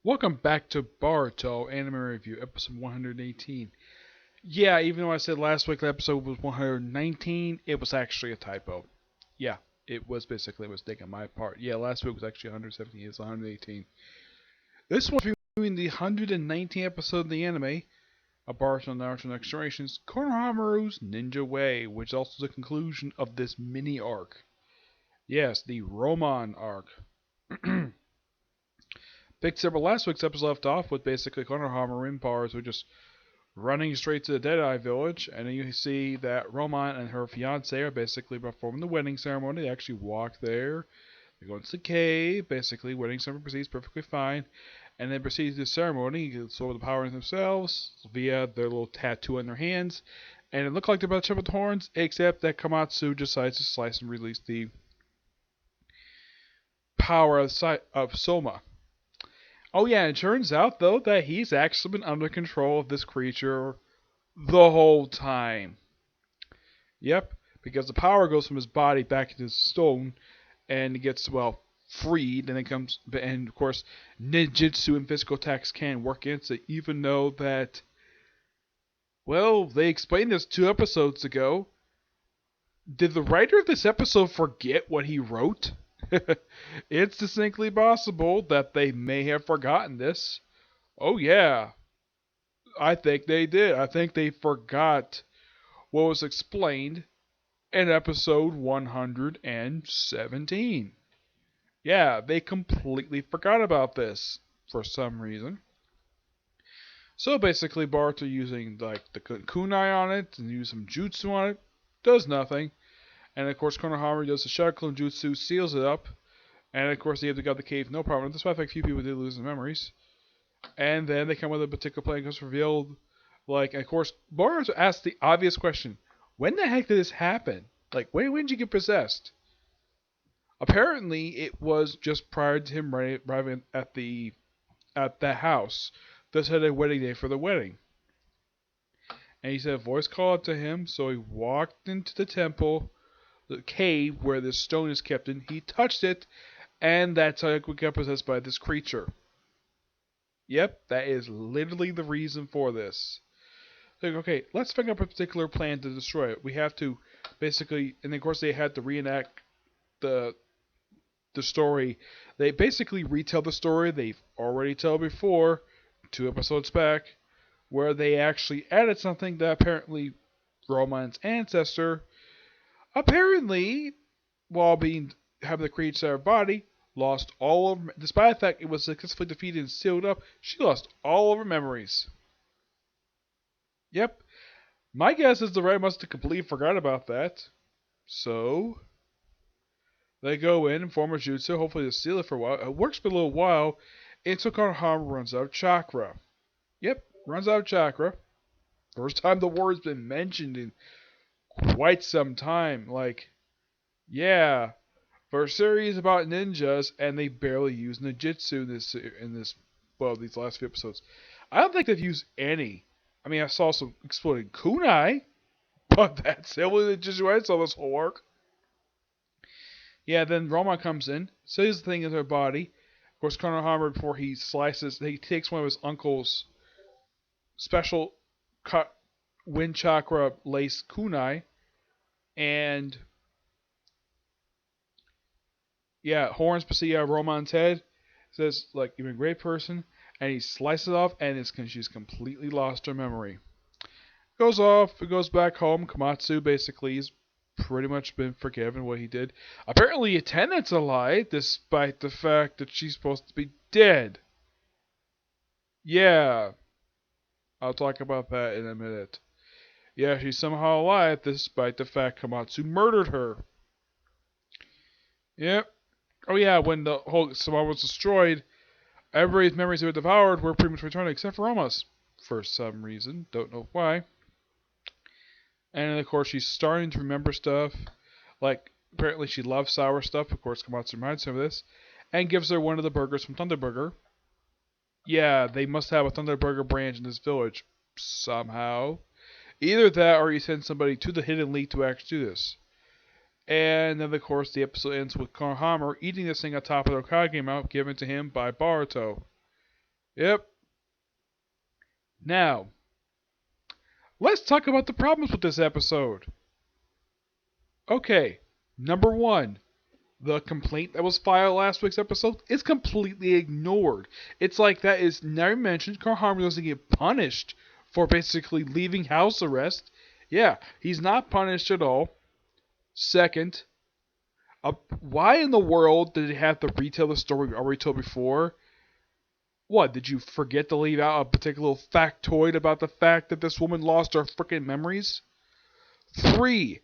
Welcome back to Boruto Anime Review, episode 118. Yeah, even though I said last week the episode was 119, it was actually a typo. Yeah, it was basically a mistake on my part. Yeah, last week was actually 117, it's 118. This one's reviewing the 119th episode of the anime, of Boruto Naruto Next Generations, Konohamaru's Ninja Way, which is also the conclusion of this mini arc. Yes, the Roman arc. Picks up where last week's episode left off with basically Konohamaru and Boruto just running straight to the Deadeye village, and then you see that Roman and her fiance are basically performing the wedding ceremony. They actually walk there. They go into the cave. Basically, wedding ceremony proceeds perfectly fine, and then proceeds the ceremony. It's over the power in themselves via their little tattoo on their hands, and it looked like they're about to jump with the horns, except that Komatsu decides to slice and release the power of Soma. Oh yeah, it turns out though that he's actually been under control of this creature the whole time. Yep, because the power goes from his body back into his stone, and he gets freed, and it comes. And of course, ninjutsu and physical attacks can work against it, even though that. Well, they explained this 2 episodes ago. Did the writer of this episode forget what he wrote? It's distinctly possible that they may have forgotten this. Oh yeah, I think they did. I think they forgot what was explained in episode 117. Yeah, they completely forgot about this for some reason. So basically, Boruto using like the kunai on it and use some jutsu on it does nothing. And of course, Konohamaru does the Shadow Clone Jutsu, seals it up, and of course they have to get the cave, no problem. Despite the fact few people did lose their memories. And then they come with a particular plan because revealed, like, and of course, Boruto asks the obvious question: when the heck did this happen? Like, when did you get possessed? Apparently, it was just prior to him arriving at the house. This had a wedding day for the wedding. And he said a voice called out to him, so he walked into the temple, the cave where this stone is kept in. He touched it, and that's how he got possessed by this creature. Yep, that is literally the reason for this. Like, okay, let's figure out a particular plan to destroy it. We have to basically, and of course they had to reenact the the story. They basically retell the story they've already told before, 2 episodes back, where they actually added something that apparently Roman's ancestor, apparently, while being having the creature in her body, lost all of, despite the fact it was successfully defeated and sealed up, she lost all of her memories. Yep. My guess is the Red must have completely forgot about that. So, they go in and form a jutsu, hopefully to seal it for a while. It works for a little while until Konohamaru runs out of chakra. Yep, runs out of chakra. First time the word's been mentioned in quite some time. Like, yeah, for a series about ninjas, and they barely use ninjutsu these last few episodes. I don't think they've used any. I mean, I saw some exploding kunai, but that's the only ninjutsu I saw this whole arc. Yeah, then Roma comes in, says the thing in her body. Of course, Konohamaru, before he takes one of his uncle's special cut wind chakra lace kunai, and yeah, horns proceed out of Roman's head. Says like you're a great person, and he slices it off, and she's completely lost her memory. Goes off, goes back home. Komatsu basically is pretty much been forgiven what he did. Apparently, Tenet's alive, despite the fact that she's supposed to be dead. Yeah, I'll talk about that in a minute. Yeah, she's somehow alive, despite the fact Komatsu murdered her. Yep. Oh yeah, when the whole Samoa was destroyed, everybody's memories were devoured were pretty much returned except for Roma's. For some reason, don't know why. And of course, she's starting to remember stuff. Like, apparently she loves sour stuff. Of course, Komatsu reminds her of this. And gives her one of the burgers from Thunderburger. Yeah, they must have a Thunderburger branch in this village. Somehow. Either that or you send somebody to the Hidden League to actually do this. And then, of course, the episode ends with Konohamaru eating this thing on top of the Okage mount given to him by Boruto. Yep. Now, let's talk about the problems with this episode. Okay, number one, the complaint that was filed last week's episode is completely ignored. It's like that is never mentioned. Konohamaru doesn't get punished for basically leaving house arrest. Yeah, he's not punished at all. Second, why in the world did he have to retell the story we already told before? What, did you forget to leave out a particular factoid about the fact that this woman lost her freaking memories? 3.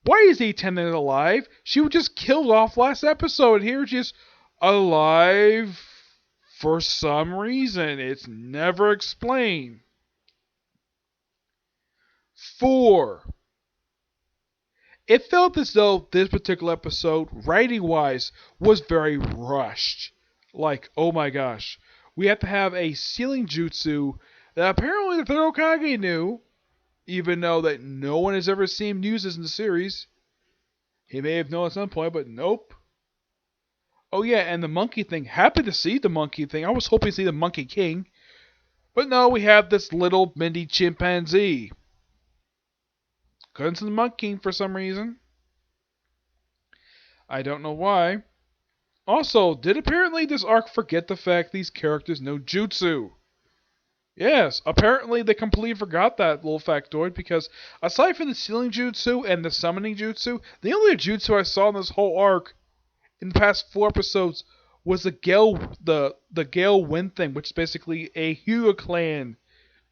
Why is the attendant alive? She was just killed off last episode. Here she's alive for some reason. It's never explained. 4. It felt as though this particular episode, writing wise, was very rushed. Like, oh my gosh, we have to have a sealing jutsu that apparently the third Hokage knew, even though that no one has ever seen him use this in the series. He may have known at some point, but nope. Oh yeah, and the monkey thing. Happy to see the monkey thing. I was hoping to see the Monkey King. But no, we have this little mini chimpanzee. Couldn't see the Monkey King for some reason. I don't know why. Also, did apparently this arc forget the fact these characters know jutsu? Yes, apparently they completely forgot that little factoid because aside from the sealing jutsu and the summoning jutsu, the only jutsu I saw in this whole arc in the past 4 episodes was the Gale Wind thing, which is basically a Hyuga clan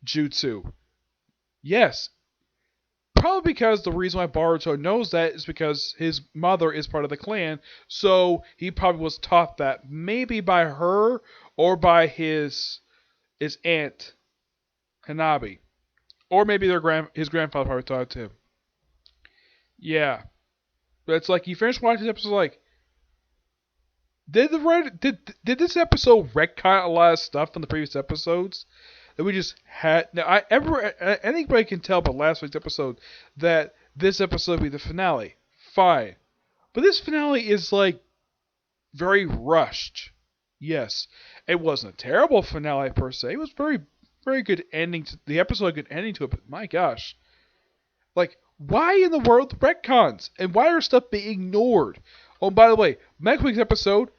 jutsu. Yes, probably because the reason why Boruto knows that is because his mother is part of the clan, so he probably was taught that maybe by her or by his aunt Hanabi, or maybe his grandfather probably taught it to him. Yeah, but it's like you finish watching this episode, like, did this episode retcon a lot of stuff from the previous episodes that we just had? Now, anybody can tell by last week's episode that this episode will be the finale. Fine, but this finale is like very rushed. Yes, it wasn't a terrible finale per se. It was very good ending to the episode, a good ending to it. But my gosh, like, why in the world the retcons and why are stuff being ignored? Oh, by the way, next week's episode,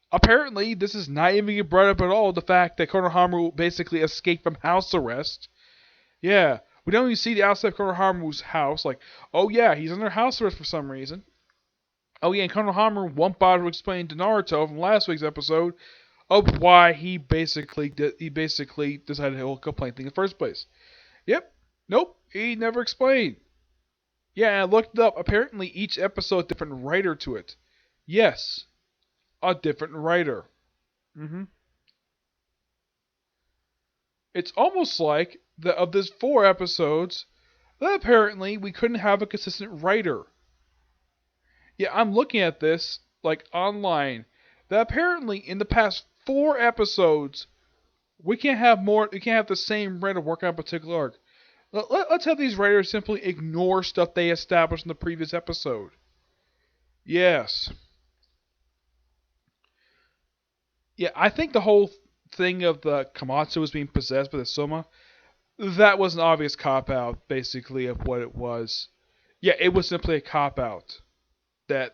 apparently this is not even brought up at all. The fact that Konohamaru basically escaped from house arrest. Yeah, we don't even see the outside of Konohamaru's house. Like, oh yeah, he's under house arrest for some reason. Oh yeah, and Konohamaru won't bother to explain to Naruto from last week's episode of why he basically decided to complain thing in the first place. Yep. Nope. He never explained. Yeah, I looked it up. Apparently each episode has a different writer to it. Yes. A different writer. It's almost like of these 4 episodes that apparently we couldn't have a consistent writer. Yeah, I'm looking at this like online. That apparently in the past 4 episodes we can't have the same writer work on a particular arc. Let's have these writers simply ignore stuff they established in the previous episode. Yes. Yeah, I think the whole thing of the Komatsu was being possessed by the Soma, that was an obvious cop-out, basically, of what it was. Yeah, it was simply a cop-out. That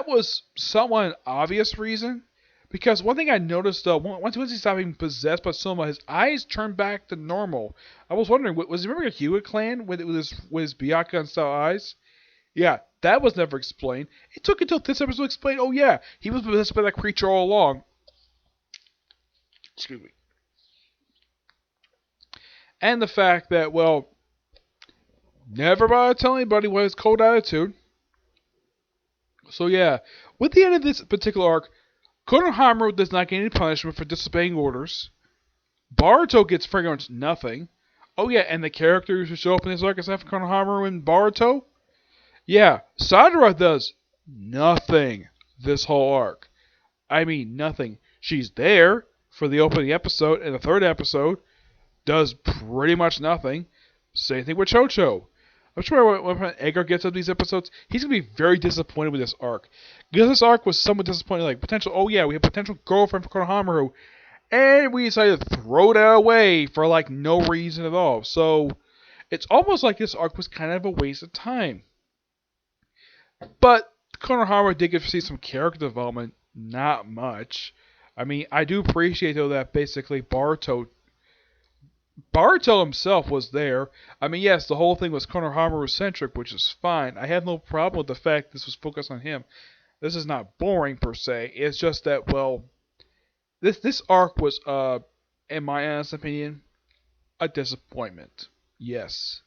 was somewhat an obvious reason, because one thing I noticed, though, once he stopped being possessed by Soma, his eyes turned back to normal. I was wondering, was he remember a Hyuga clan with his Byakugan-style eyes? Yeah, that was never explained. It took until this episode to explain, oh yeah, he was possessed by that creature all along. Excuse me. And the fact that, well, never bother telling anybody what his cold attitude. So yeah, with the end of this particular arc, Konohamaru does not get any punishment for disobeying orders. Boruto gets pretty much nothing. Oh yeah, and the characters who show up in this arc aside from Konohamaru and Boruto, yeah, Sadara does nothing this whole arc. I mean, nothing. She's there for the opening episode and the third episode, does pretty much nothing. Same thing with Chocho. I'm sure when Edgar gets up these episodes, he's going to be very disappointed with this arc. Because this arc was somewhat disappointing, like potential, oh yeah, we have potential girlfriend for Konohamaru, and we decided to throw that away for like no reason at all. So it's almost like this arc was kind of a waste of time. But Konohamaru did get to see some character development, not much. I mean, I do appreciate though that basically Boruto himself was there. I mean, yes, the whole thing was Konohamaru centric, which is fine. I have no problem with the fact this was focused on him. This is not boring per se. It's just that, well, this arc was, in my honest opinion, a disappointment. Yes.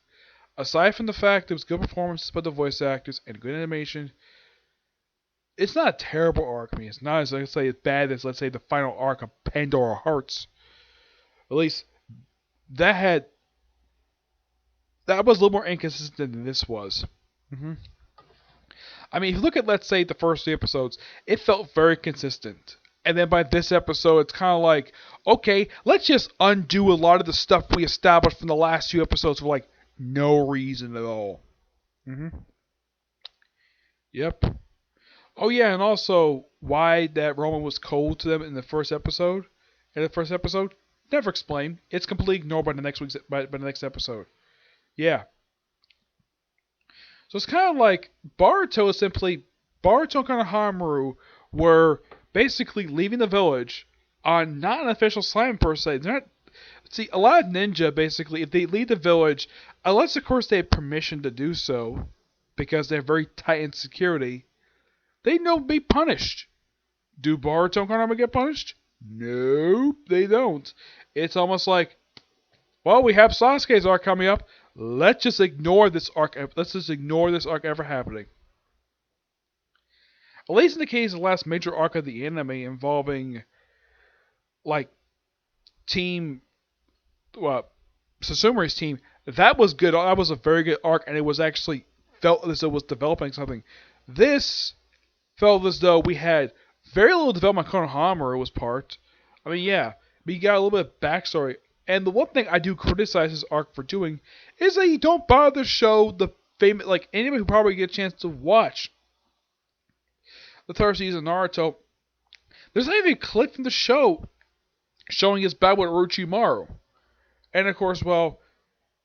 Aside from the fact it was good performances by the voice actors and good animation, it's not a terrible arc. I mean, it's not as, let's say, as bad as, let's say, the final arc of Pandora Hearts. At least that was a little more inconsistent than this was. I mean, if you look at, let's say, the first 3 episodes, it felt very consistent. And then by this episode, it's kind of like, okay, let's just undo a lot of the stuff we established from the last 2 episodes for like no reason at all. Yep. Oh yeah, and also why that Roman was cold to them in the first episode. Never explained. It's completely ignored by the next episode. Yeah. So it's kind of like Boruto and Konohamaru were basically leaving the village on not an official assignment per se. They're not. See, a lot of ninja basically, if they leave the village, unless of course they have permission to do so, because they're very tight in security, they know be punished. Do Boruto and Konohamaru get punished? Nope, they don't. It's almost like, well, we have Sasuke's arc coming up. Let's just ignore this arc. Let's just ignore this arc ever happening. At least in the case of the last major arc of the anime involving, like, team, Sasumi's team, that was good. That was a very good arc, and it was actually felt as though it was developing something. This felt as though we had very little development. Konohamaru was part. I mean, yeah, we got a little bit of backstory. And the one thing I do criticize this arc for doing is that you don't bother to show the famous, like, anybody who probably get a chance to watch the third season of Naruto. There's not even a clip from the show showing his battle with Orochimaru. And of course, well,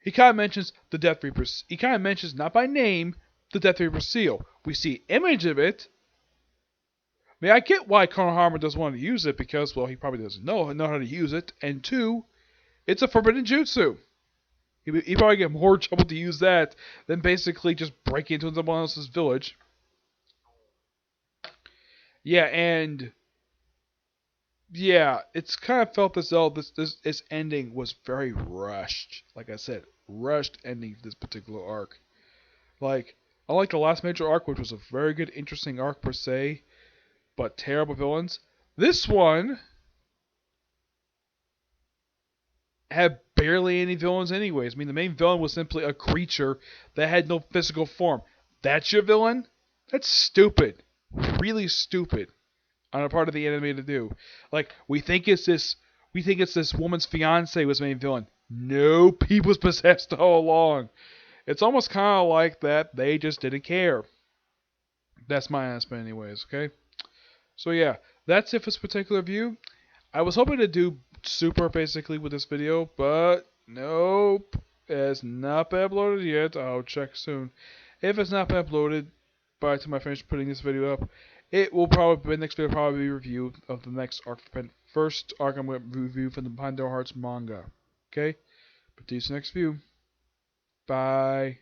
he kind of mentions the Death Reaper's. He kind of mentions, not by name, the Death Reaper's seal. We see an image of it. I mean, I get why Konohamaru doesn't want to use it because, well, he probably doesn't know how to use it. And 2, it's a forbidden jutsu. He probably get more trouble to use that than basically just break into someone else's village. Yeah, and yeah, it's kind of felt as though this ending was very rushed. Like I said, rushed ending to this particular arc. Like, unlike the last major arc, which was a very good, interesting arc per se, but terrible villains, this one had barely any villains anyways. I mean, the main villain was simply a creature that had no physical form. That's your villain? That's stupid. Really stupid on a part of the anime to do. Like, we think it's this woman's fiance was the main villain. Nope, he was possessed all along. It's almost kind of like that they just didn't care. That's my aspect anyways, okay? So yeah, that's it for this particular view. I was hoping to do Super basically with this video, but nope. It's not been uploaded yet. I'll check soon. If it's not been uploaded by the time I finish putting this video up, it will probably, the next video will probably be a review of the next arc. First arc I'm going to review from the Pandora Hearts manga. Okay? But see you next view. Bye.